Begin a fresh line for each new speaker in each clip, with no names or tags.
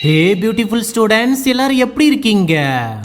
ஹே beautiful students, எல்லாரும் எப்படி இருக்கீங்க?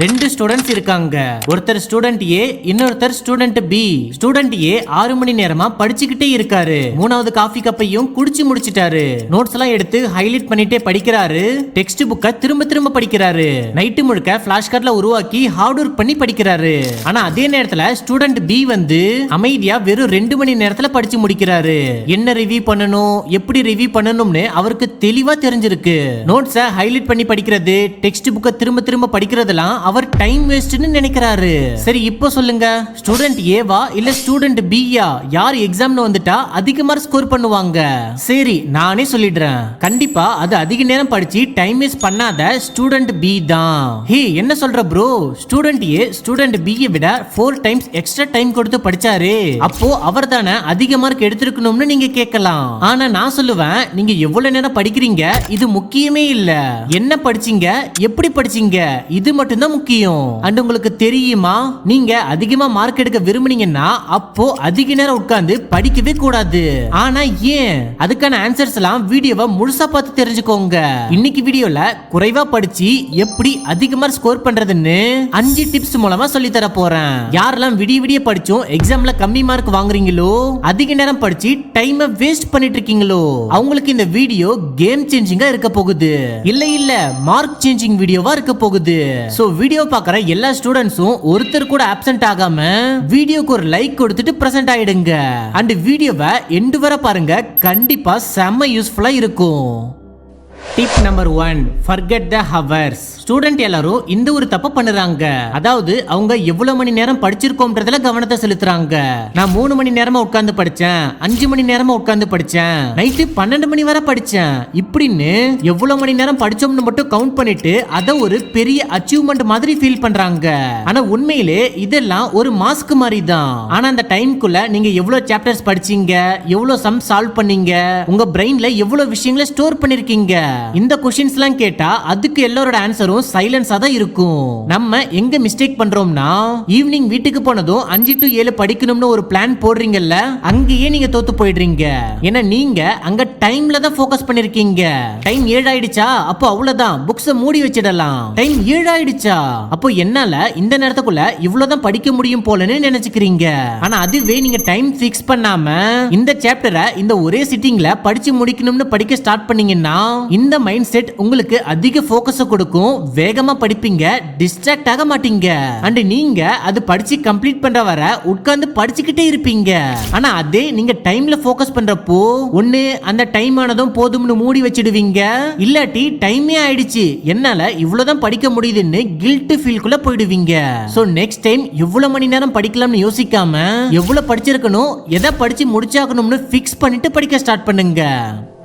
ரெண்டு ஸ்டூடெண்ட்ஸ் இருக்காங்க. ஒருத்தர் ஸ்டூடெண்ட் ஏ, இன்னொருத்தர் ஸ்டூடெண்ட் பி. ஸ்டூடெண்ட் ஏ 6 மணி நேரமா படிச்சுக்கிட்டே இருக்காரு. மூணாவது காஃபி கப்பையும் குடிச்சு முடிச்சிட்டாரு. நோட்ஸ் எல்லாம் எடுத்து ஹைலைட் பண்ணிட்டே படிக்கிறாரு. டெக்ஸ்ட் புக்கை திரும்ப திரும்ப படிக்கிறாரு. நைட்டு முழுக்க பிளாஷ் கார்ட்ல உருவாக்கி ஹார்ட் ஒர்க் பண்ணி படிக்கிறாரு. ஆனா அதே நேரத்துல ஸ்டூடெண்ட் பி வந்து அமைதியா வெறும் 2 மணி நேரத்துல படிச்சு முடிக்கிறாரு. என்ன ரிவ்யூ பண்ணணும், எப்படி ரிவ்யூ பண்ணணும்னு அவருக்கு தெளிவா தெரிஞ்சிருக்கு. நோட்ஸை ஹைலைட் பண்ணி படிக்கிறது, டெக்ஸ்ட் புக்கை திரும்ப திரும்ப படிக்கிறதெல்லாம் அவர் டைம் வேஸ்ட்னு நினைக்கிறாரு. சரி, இப்போ சொல்லுங்க, ஸ்டூடெண்ட் ஏவா இல்ல ஸ்டூடெண்ட் பியா யார் எக்ஸாம்னு வந்துட்டா அதிக மார்க் ஸ்கோர் பண்ணுவாங்க? சரி, நானே சொல்லிடுறேன். கண்டிப்பா அது அதிக நேரம் படிச்சு டைம் வேஸ்ட் பண்ணாத ஸ்டூடெண்ட் பி தான். ஹே, என்ன சொல்ற bro? Student A student B விட 4 டைம்ஸ் எக்ஸ்ட்ரா டைம் கொடுத்து படிச்சாரு. அப்போ அவர் தானே அதிக மார்க் எடுத்திருக்கணும்னு நீங்க கேட்கலாம். ஆனா நான் சொல்லுவேன், நீங்க எவ்வளவு நேரம் படிக்கிறீங்க இது முக்கியமே இல்ல. என்ன படிச்சீங்க, எப்படி படிச்சீங்க, இது மட்டும் தான் முக்கியம். அண்ட் உங்களுக்கு தெரியுமா, நீங்க அதிகமா மார்க் எடுக்க விரும்புனீங்கன்னா அப்போ அதிக நேரம் உட்கார்ந்து படிக்கவே கூடாது. ஆனா ஏன்? அதுக்கான ஆன்சர்ஸ் எல்லாம் வீடியோவை முழுசா பார்த்து தெரிஞ்சுக்கோங்க. இன்னைக்கு வீடியோல குறைவா படிச்சு எப்படி அதிக மார்க் ஸ்கோர் பண்றதுன்னு 5 டிப்ஸ் மூலமா சொல்லி தர போறேன். யாரெல்லாம் விடிய விடிய படிச்சும் எக்ஸாம்ல கம்மி மார்க் வாங்குறீங்களோ, அதிக நேரம் படிச்சு டைமை வேஸ்ட் பண்ணிட்டு இருக்கீங்களோ, அவங்களுக்கு இந்த வீடியோ கேம் சேஞ்சிங்கா இருக்க போகுது. இல்ல மார்க் சேஞ்சிங் வீடியோவா இருக்க போகுது. சோ வீடியோ பார்க்குற எல்லா ஸ்டூடெண்ட்ஸும் ஒருத்தர் கூட ஆப்சென்ட் ஆகாம வீடியோக்கு ஒரு லைக் கொடுத்துட்டு பிரசன்ட் ஆயிடுங்க. அண்ட் வீடியோவை எண்டு வரை பாருங்க, கண்டிப்பா செம்ம யூஸ்ஃபுல்லா இருக்கும். Tip number 1, forget the hours. Student எல்லாரும் இந்த ஒரு தப்பு பண்ணுறாங்க. அதாவது அவங்க எவ்வளவு மணி நேரம் படிச்சிருக்கோம்ன்றதுல கவனத்தை செலுத்துறாங்க. நான் 3 மணி நேரமா உட்கார்ந்து படிச்சேன், 5 மணி நேரமா உட்கார்ந்து படிச்சேன், நைட்டு 12 மணி வரை படிச்சேன், இப்படின்னு எவ்வளவு மணி நேரம் படிச்சோம்னு மட்டும் கவுண்ட் பண்ணிட்டு அதை ஒரு பெரிய அச்சீவ்மெண்ட் மாதிரி ஃபீல் பண்றாங்க. ஆனா உண்மையிலே இதெல்லாம் ஒரு மாஸ்க் மாதிரி தான். ஆனா அந்த டைம்குள்ள நீங்க எவ்வளவு சாப்டர்ஸ் படிச்சீங்க, எவ்வளவு சம் சால்வ் பண்ணீங்க, உங்க பிரெயின்ல எவ்வளவு விஷயங்களை ஸ்டோர் பண்ணிருக்கீங்க, இந்த क्वेश्चंस எல்லாம் கேட்டா அதுக்கு எல்லாரோட ஆன்சரும் சைலன்ஸா தான் இருக்கும். நம்ம எங்க மிஸ்டேக் பண்றோம்னா, ஈவினிங் வீட்டுக்கு போனதும் 5 to 7 படிக்கணும்னு ஒரு பிளான் போடுறீங்கல்ல, அங்கேயே நீங்க தோத்து போயிடுறீங்க. ஏன்னா நீங்க அங்க டைம்ல தான் ஃபோக்கஸ் பண்ணிருக்கீங்க. டைம் 7 ஆயிடுச்சா, அப்போ அவ்வளவுதான், புக்ஸை மூடி வச்சிடலாம். டைம் 7 ஆயிடுச்சா, அப்போ என்னால இந்த நேரத்துக்குள்ள இவ்வளவுதான் படிக்க முடியும் போலன்னு நினைச்சுக்கிறீங்க. ஆனா அதுவே நீங்க டைம் ஃபிக்ஸ் பண்ணாம இந்த சாப்டரை இந்த ஒரே சிட்டிங்ல படிச்சு முடிக்கணும்னு படிக்க ஸ்டார்ட் பண்ணீங்கன்னா இந்த மைண்ட் செட் உங்களுக்கு அதிக ஃபோக்கஸ் கொடுக்கும். வேகமா படிப்பீங்க, டிஸ்ட்ராக்ட் ஆக மாட்டீங்க. அண்ட் நீங்க அது படிச்சு கம்ப்ளீட் பண்ற வர உட்கார்ந்து படிச்சுக்கிட்டே இருப்பீங்க. ஆனா அதே நீங்க டைம்ல ஃபோக்கஸ் பண்றப்போ ஒண்ணு அந்த டைம் ஆனதும் போதும்னு மூடி வச்சிடுவீங்க, இல்லாட்டி டைமே ஆயிடுச்சு என்னால இவ்வளவுதான் படிக்க முடியுதுன்னு கில்ட் ஃபீல் குள்ள போயிடுவீங்க. சோ நெக்ஸ்ட் டைம் எவ்வளவு மணி நேரம் படிக்கலாம்னு யோசிக்காம எவ்வளவு படிச்சிருக்கணும், எதை படிச்சு முடிச்சாகணும்னு ஃபிக்ஸ் பண்ணிட்டு படிக்க ஸ்டார்ட் பண்ணுங்க.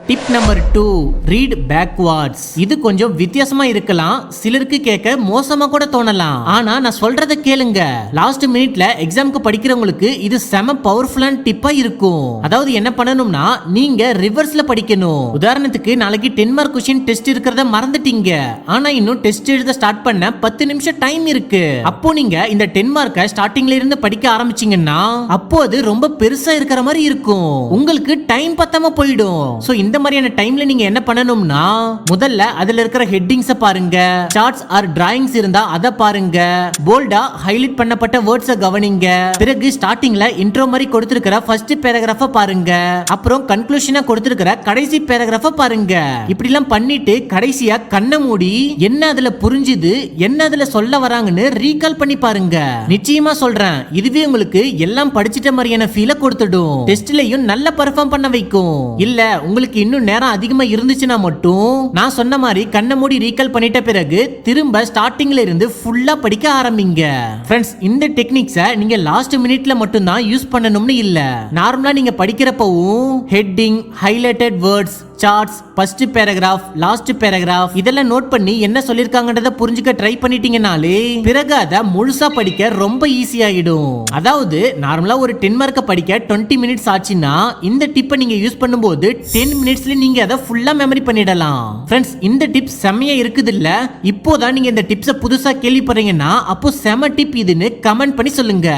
Tip number 2, read backwards. இது கொஞ்சம் வித்தியாசமா இருக்கலாம், சிலருக்கு கேட்க மோசமா கூட தோணலாம். ஆனா நான் சொல்றத கேளுங்க. லாஸ்ட் மினிட்ல எக்ஸாம்க்கு படிக்கிறவங்களுக்கு இது செம பவர்ஃபுல்லான டிப்பா இருக்கும். அதாவது என்ன பண்ணணும்னா, நீங்க ரிவர்ஸ்ல படிக்கணும். உதாரணத்துக்கு நாளைக்கு 10 மார்க் क्वेश्चन டெஸ்ட் இருக்கிறத மறந்துட்டீங்க. ஆனா இன்னும் டெஸ்ட் எழுத ஸ்டார்ட் பண்ண 10 நிமிஷம் டைம் இருக்கு. அப்போ நீங்க இந்த 10 மார்க்க ஸ்டார்டிங்ல இருந்து படிக்க ஆரம்பிச்சீங்கன்னா அப்போ அது ரொம்ப பெருசா இருக்கிற மாதிரி இருக்கும். உங்களுக்கு டைம் பத்தாம போயிடும். சோ இந்த மாதிரியான டைம்ல நீங்க என்ன பண்ணணும்னா, முதல்ல அதுல இருக்கிற ஹெட்டிங்ஸ் பாருங்க, சார்ட்ஸ் ஆர் டிராயிங்ஸ் இருந்தா அத பாருங்க, போல்டா ஹைலைட் பண்ணப்பட்ட வேர்ட்ஸ் கவனிங்க. பிறகு ஸ்டார்டிங்ல இன்ட்ரோ மாதிரி கொடுத்திருக்கிற ஃபர்ஸ்ட் பேராகிராஃப பாருங்க, அப்புறம் கன்க்ளூஷனா கொடுத்திருக்கிற கடைசி பேராகிராஃப பாருங்க. இப்படி எல்லாம் பண்ணிட்டு கடைசியா கண்ணை மூடி என்ன அதுல புரிஞ்சுது, என்ன அதுல சொல்ல வராங்கன்னு ரீகால் பண்ணி பாருங்க. நிச்சயமா சொல்றேன், இதுவே உங்களுக்கு எல்லாம் படிச்சிட்ட மாதிரியான ஃபீலை கொடுத்துடும். டெஸ்ட்லயும் நல்ல பெர்ஃபார்ம் பண்ண வைக்கும். இல்ல உங்களுக்கு இன்னும் நேரம் அதிகமா இருந்துச்சுன்னா மட்டும் நான் சொன்ன மாதிரி கண்ணை மூடி ரீகால் பண்ணிட்ட பிறகு திரும்ப ஸ்டார்டிங்ல இருந்து ஃபுல்லா படிக்க ஆரம்பிங்க. ஃப்ரெண்ட்ஸ், இந்த டெக்னிக்ஸை நீங்க லாஸ்ட் மினிட்ல மட்டும் தான் யூஸ் பண்ணணும்னு இல்ல, நார்மலா நீங்க படிக்கிறப்பவும் heading, highlighted words, charts, first paragraph, last paragraph இதெல்லாம் நோட் பண்ணி என்ன சொல்லிருக்காங்கன்றத புரிஞ்சுக்க ட்ரை பண்ணிட்டீங்கனாலே பிறகு அதை முழுசா படிக்க ரொம்ப ஈஸி ஆயிடும். அதாவது நார்மலா ஒரு 10 மார்க்க படிக்க 20 மினிட்ஸ் ஆச்சுன்னா இந்த டிப்பை நீங்க யூஸ் பண்ணும்போது 10 மினிட்ஸ்ல நீங்க அதை ஃபுல்லா மெமரி பண்ணிடலாம். ஃப்ரெண்ட்ஸ், இந்த டிப்ஸ் செமையா இருக்குது இல்ல? இப்போதான் நீங்க இந்த டிப்ஸை புதுசா கேள்விப்படுறீங்கன்னா அப்போ செம டிப் இதுன்னு கமெண்ட் பண்ணி சொல்லுங்க.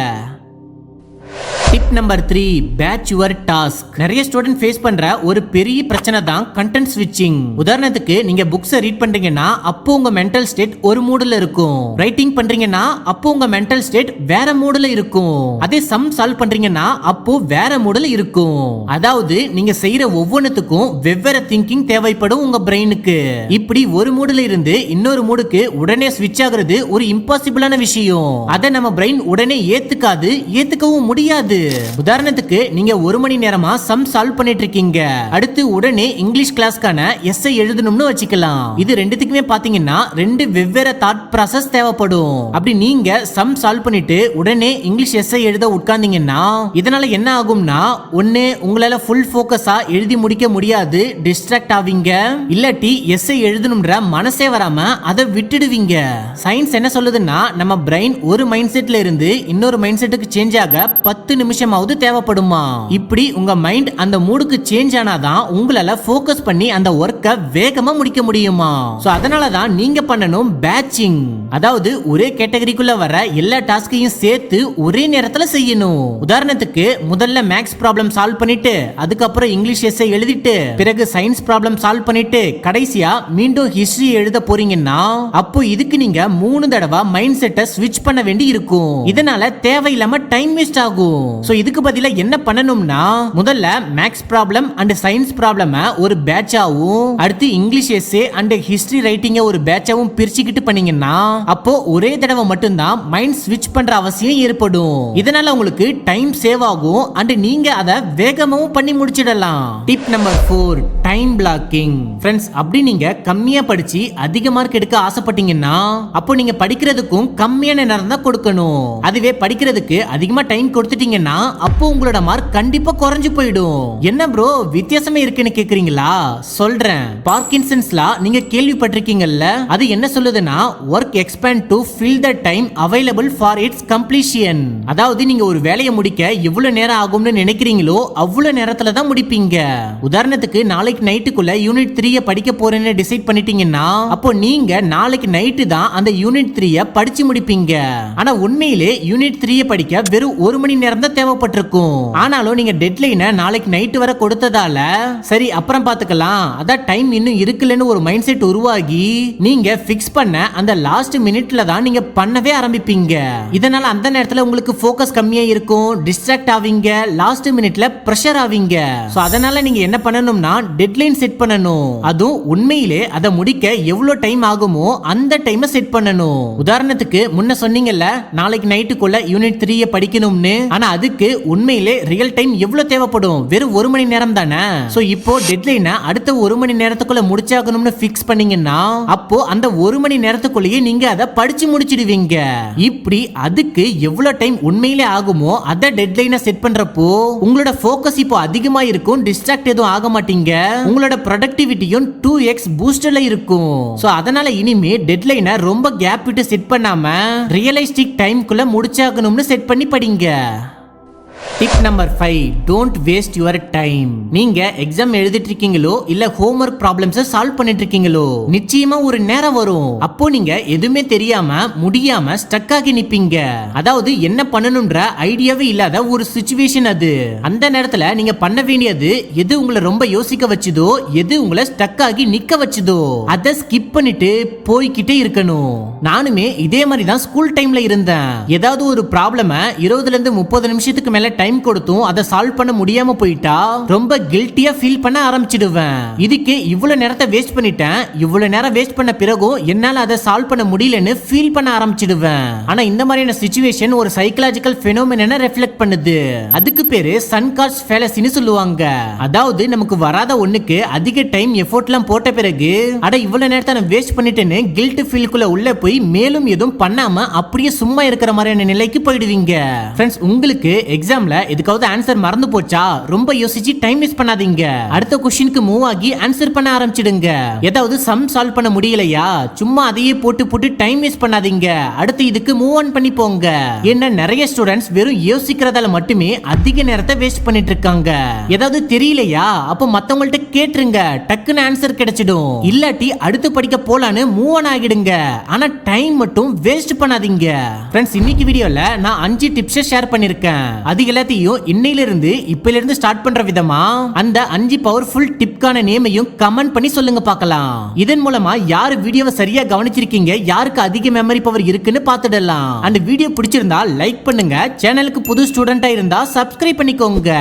Tip number 3 batch your task. நிறைய ஸ்டூடெண்ட் ஃபேஸ் பண்ற ஒரு பெரிய பிரச்சனை தான் கண்டென்ட் ஸ்விட்சிங். உதாரணத்துக்கு நீங்க புக்ஸை ரீட் பண்றீங்கன்னா அப்போ உங்க மென்டல் ஸ்டேட் ஒரு மூடுல இருக்கும். ரைட்டிங் பண்றீங்கன்னா அப்போ உங்க மென்டல் ஸ்டேட் வேற மூடுல இருக்கும். அதே சம் சால்வ் பண்றீங்கன்னா அப்போ வேற மூடுல இருக்கும். அதாவது நீங்க செய்யற ஒவ்வொன்றுத்துக்கும் வெவ்வேறு திங்கிங் தேவைப்படும் உங்க பிரெயினுக்கு. இப்படி ஒரு மூடுல இருந்து இன்னொரு மூடுக்கு உடனே ஸ்விட்ச் ஆகுறது ஒரு இம்பாசிபிளான விஷயம். அதை நம்ம பிரெயின் உடனே ஏத்துக்கவும் முடியாது. உதாரணத்துக்கு நீங்க ஒரு மணி நேரமா சம் சால்வ் பண்ணிட்டு இருக்கீங்க. அடுத்து உடனே இங்கிலீஷ் கிளாஸ்க்கான எஸ்ஸை எழுதணும்னு வச்சுக்கலாம். இது ரெண்டுத்துக்குமே பாத்தீங்கன்னா ரெண்டு வெவ்வேறு தாட் ப்ராசஸ் தேவைப்படும். அப்படி நீங்க சம் சால்வ் பண்ணிட்டு உடனே இங்கிலீஷ் எஸ்ஸை எழுத உட்கார்ந்தீங்கன்னா இதனால என்ன ஆகும்னா, ஒண்ணு உங்களால ஃபுல் ஃபோக்கஸா எழுதி முடிக்க முடியாது, டிஸ்ட்ராக்ட் ஆவீங்க. இல்லாட்டி எஸ்ஸை எழுதணும்ன்ற மனசே வராம அதை விட்டுடுவீங்க. சயின்ஸ் என்ன சொல்லுதுன்னா, நம்ம பிரெயின் ஒரு மைண்ட் செட்ல இருந்து இன்னொரு மைண்ட் செட்டுக்கு சேஞ்ச் ஆக 10 நிமிஷமாவது தேவைப்படுமா. இப்படி உங்க மைண்ட் அந்த மூடுக்கு சேஞ்ச் ஆனாதான் உங்களால ஃபோக்கஸ் பண்ணி அந்த ஒர்க்கை வேகமா முடிக்க முடியுமா. சோ அதனாலதான் நீங்க பண்ணணும் பேட்சிங். அதாவது ஒரே கேட்டகரிக்குள்ள வர எல்லா டாஸ்கையும் சேர்த்து ஒரே நேரத்துல செய்யணும். உதாரணத்துக்கு முதல்ல மேக்ஸ் ப்ராப்ளம் சால்வ் பண்ணிட்டு அதுக்கப்புறம் இங்கிலீஷ் எஸ்ஸை எழுதிட்டு பிறகு சயின்ஸ் ப்ராப்ளம் சால்வ் பண்ணிட்டு கடைசியா மீண்டும் ஹிஸ்டரி எழுத போறீங்கன்னா அப்போ இதுக்கு நீங்க 3 தடவை மைண்ட் செட்டை ஸ்விட்ச் பண்ண வேண்டி இருக்கும். இதனால தேவையில்லாம டைம் வேஸ்ட் ஆகும். சோ இதுக்கு பதிலா என்ன பண்ணணும்னா, முதல்ல maths problem and science problem ஒரு பேட்சாவும் அடுத்து இங்கிலீஷ் எஸ்ஸே அண்ட் ஹிஸ்டரி ரைட்டிங்க ஒரு பேட்சாவும் பிரிச்சுக்கிட்டு பண்ணீங்கன்னா அப்போ ஒரே தடவை மட்டும்தான் மைண்ட் ஸ்விட்ச் பண்ற அவசியம் ஏற்படும். இதனால உங்களுக்கு டைம் சேவ் ஆகும் அண்ட் நீங்க அதை வேகமாவும் பண்ணி முடிச்சிடலாம். Tip number 4 time blocking. Friends, அப்படி நீங்க கம்மியா படிச்சு அதிக மார்க் எடுக்க ஆசைப்பட்டீங்கன்னா அப்போ நீங்க படிக்கிறதுக்கும் கம்மியான நேரம் தான் கொடுக்கணும். அதுவே படிக்கிறதுக்கு அதிகமா டைம் கொடுத்துட்டீங்கன்னா அப்போ உங்களோட மார்க் கண்டிப்பா குறைஞ்சு போயிடும். என்ன ப்ரோ வித்தியாசமே இருக்குன்னு கேக்குறீங்களா? சொல்றேன். பார்க்கின்சன்ஸ் லா நீங்க கேள்விப்பட்டிருக்கீங்கல்ல? அது என்ன சொல்லுதுன்னா, work expand to fill the time available for it's completion. அதாவது நீங்க ஒரு வேலையை முடிக்க எவ்வளவு நேரம் ஆகும்னு நினைக்கிறீங்களோ அவ்வளவு நேரத்துல தான் முடிப்பீங்க. உதாரணத்துக்கு நாளைக்கு நைட்டுக்குள்ள யூனிட் 3 படிக்க போறேன்னு டிசைட் பண்ணிட்டீங்கன்னா அப்போ நீங்க நாளைக்கு நைட்டு தான் அந்த யூனிட் 3 படிச்சு முடிப்பீங்க. ஆனா உண்மையிலே யூனிட் 3 படிக்க வெறும் 1 மணி நேரம் தான் தேவைப்பட்டிருக்கும். ஆனாலும் நீங்க டெட்லைனை நாளைக்கு நைட்டு வரை கொடுத்ததால சரி அப்புறம் பாத்துக்கலாம், அதான் டைம் இன்னும் இருக்குல்லன்னு ஒரு மைண்ட் செட் உருவாகி நீங்க பிக்ஸ் பண்ண அந்த லாஸ்ட் மினிட்ல தான் நீங்க பண்ணவே ஆரம்பிப்பீங்க. இதனால அந்த நேரத்துல உங்களுக்கு ஃபோக்கஸ் கம்மியா இருக்கும், டிஸ்ட்ராக்ட் ஆவீங்க, லாஸ்ட் மினிட்ல பிரஷர் ஆவீங்க. சோ அதனால நீங்க என்ன பண்ணணும்னா டெட்லைன் செட் பண்ணணும். அதுவும் உண்மையிலே அதை முடிக்க எவ்வளவு டைம் ஆகுமோ அந்த டைமை செட் பண்ணணும். உதாரணத்துக்கு முன்ன சொன்னீங்கல்ல நாளைக்கு நைட்டுக்குள்ள யூனிட் 3 படிக்கணும்னு, ஆனா அதுக்கு உண்மையிலே ரியல் டைம் எவ்வளவு தேவைப்படும்? வெறும் 1 மணி நேரம் தானே. சோ இப்போ டெட்லைனை அடுத்த 1 மணி நேரத்துக்குள்ள முடிச்சாகணும்னு ஃபிக்ஸ் பண்ணீங்கன்னா அப்போ அந்த 1 மணி நேரத்துக்குள்ளேயே நீங்க அதை படிச்சு முடிச்சிடுவீங்க. இப்படி அதுக்கு எவ்வளவு டைம் உண்மையிலே ஆகுமோ அத டெட்லைனை செட் பண்றப்போ உங்களோட ஃபோக்கஸ் இப்போ அதிகமா இருக்கும், டிஸ்ட்ராக்ட் எதுவும் ஆக மாட்டீங்க, உங்களோட ப்ரொடக்டிவிட்டியும் 2x பூஸ்டர்ல இருக்கும். சோ அதனால இனிமே டெட்லைனை ரொம்ப கேப் விட்டு செட் பண்ணாம ரியலிஸ்டிக் டைம்க்குள்ள முடிச்சாகணும்னு செட் பண்ணி படிங்க. Tip number 5 don't waste your time. நீங்க எக்ஸாம் எழுதிட்டு இருக்கீங்களோ இல்ல ஹோம்வொர்க் ப்ராப்ளம்ஸ் சால்வ் பண்ணிட்டு இருக்கீங்களோ நிச்சயமா ஒரு நேரம் வரும் அப்போ நீங்க எதுவுமே தெரியாம முடியாம ஸ்டக் ஆகி நிப்பீங்க. அதாவது என்ன பண்ணணும்ன்ற ஐடியாவே இல்லாத ஒரு சிச்சுவேஷன் அது. அந்த நேரத்துல நீங்க பண்ண வேண்டியது எது உங்களை ரொம்ப யோசிக்க வச்சுதோ, எது உங்களை ஸ்டக் ஆகி நிக்க வச்சுதோ அதை ஸ்கிப் பண்ணிட்டு போய்கிட்டே இருக்கணும். நானுமே இதே மாதிரி தான் ஸ்கூல் டைம்ல இருந்தேன். ஏதாவது ஒரு ப்ராப்ளம 20 ல இருந்து 30 நிமிஷத்துக்கு மேல டைம் கொடுத்தும் அதை சால்வ் பண்ண முடியாம போயிட்டா ரொம்ப கில்ட்டியா ஃபீல் பண்ண ஆரம்பிச்சிடுவேன். இதுக்கு இவ்வளவு நேரத்தை வேஸ்ட் பண்ணிட்டேன், இவ்வளவு நேரம் வேஸ்ட் பண்ண பிறகும் என்னால அதை சால்வ் பண்ண முடியலன்னு ஃபீல் பண்ண ஆரம்பிச்சிடுவேன். ஆனா இந்த மாதிரியான சிச்சுவேஷன் ஒரு சைக்காலஜிக்கல் ஃபெனோமெனனை ரிஃப்ளெக்ட் பண்ணுது. அதுக்கு பேரு சன் காஸ்ட் ஃபேலசின்னு சொல்லுவாங்க. அதாவது நமக்கு வராத ஒண்ணுக்கு அதிக டைம் எஃபோர்ட்லாம் போட்ட பிறகு அட இவ்வளவு நேரத்தை நான் வேஸ்ட் பண்ணிட்டேன்னு கில்ட் ஃபீல்க்குள்ள உள்ள போய் மேலும் எதுவும் பண்ணாம அப்படியே சும்மா இருக்கிற மாதிரியான நிலைக்கு போயிடுவீங்க. ஃப்ரெண்ட்ஸ், உங்களுக்கு எக்ஸாம்ல எதுக்காவது ஆன்சர் மறந்து போச்சா ரொம்ப யோசிச்சு டைம் வேஸ்ட் பண்ணாதீங்க. அடுத்த क्वेश्चनக்கு மூவ் ஆகி ஆன்சர் பண்ண ஆரம்பிச்சிடுங்க. ஏதாவது சம் சால்வ் பண்ண முடியலையா சும்மா அதையே போட்டு டைம் வேஸ்ட் பண்ணாதீங்க. அடுத்து இதுக்கு மூவ் ஆன் பண்ணி போங்க. என்ன நிறைய ஸ்டூடண்ட்ஸ் வெறும் யோசிக்கிறதால மட்டுமே அதிக நேரத்தை வேஸ்ட் பண்ணிட்டு இருக்காங்க. ஏதாவது தெரியலையா அப்ப மத்தவங்கள்ட்ட கேட்டுருங்க, டக்குன்னு ஆன்சர் கிடைச்சிடும். இல்லாட்டி அடுத்து படிக்க போலான்னு மூவ் ஆன் ஆகிடுங்க. ஆனா டைம் மட்டும் வேஸ்ட் பண்ணாதீங்க. ஃப்ரெண்ட்ஸ், இன்னைக்கு வீடியோல நான் 5 டிப்ஸ் ஷேர் பண்ணிருக்கேன். அது எல்லாத்தையும் இன்னையில இருந்து இப்பல இருந்து ஸ்டார்ட் பண்ற விதமா அந்த 5 பவர்ஃபுல் டிப்கான நேமையும் கமெண்ட் பண்ணி சொல்லுங்க பார்க்கலாம். இதன் மூலமா யார் வீடியோவை சரியா கவனிச்சிருக்கீங்க, யாருக்கு அதிக மெமரி பவர் இருக்குன்னு பார்த்துடலாம். அந்த வீடியோ பிடிச்சிருந்தா லைக் பண்ணுங்க. சேனலுக்கு புது ஸ்டூடெண்டா இருந்தா சப்ஸ்கிரைப் பண்ணிக்கோங்க.